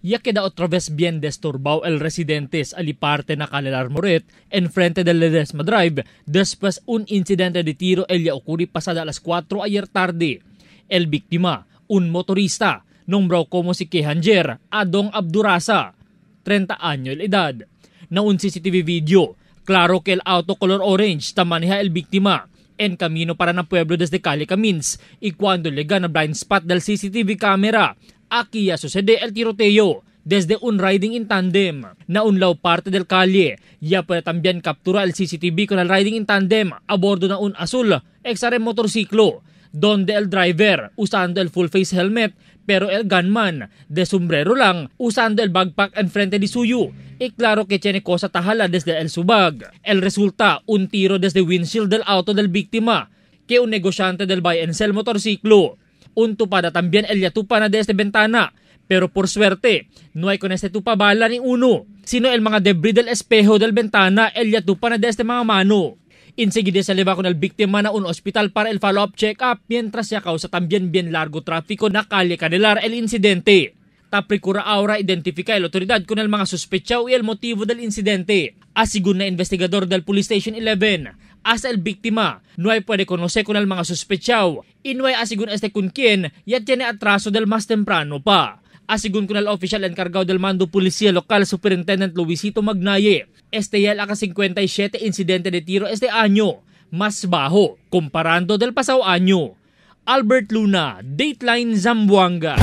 ya queda otra vez bien disturbado el residentes aliparte na Calelar Moret enfrente del Ledesma Drive después un incidente de tiro el ya ocurri pasada alas 4 ayer tarde. El biktima, un motorista, nombrado como si Kehanger Adong Abdurasa, 30 años de edad. Na un CCTV video, claro que el auto color orange maneja el biktima en camino para na pueblo desde Calle Camins y cuando llega na blind spot del CCTV camera, aquí ya sucede el tiroteo desde un riding in tandem. Na unlaw parte del calle, ya puede también captura el CCTV con el riding in tandem a bordo na un azul XRM motorciclo, donde el driver usando el full face helmet pero el gunman de sombrero lang usando el backpack enfrente de suyo. Y claro que tiene cosa tahala desde el subag. El resulta, un tiro desde windshield del auto del víctima, que un negosyante del buy and sell motorciclo. Un tupada también el yatupa na desde ventana, pero por suerte, no hay con este tupa bala ni uno, sino el mga debris del espejo del ventana el yatupa na desde mga mano. Enseguida se eleva con el víctima na un hospital para el follow-up check-up mientras ya causa también bien largo tráfico na Calle Calelar el incidente. Taprecura ahora identifica el autoridad con el mga sospechado y el motivo del incidente. Asigun na investigador del Police Station 11, hasta el víctima no hay puede conocer con el mga sospechado y no hay asigun este con quien ya tiene atraso del más temprano pa. Asigun con el oficial encargado del mando policía local Superintendent Luisito Magnaye, este ya el aka-57 incidente de tiro este año, más bajo comparando del pasado año. Albert Luna, Dateline Zamboanga.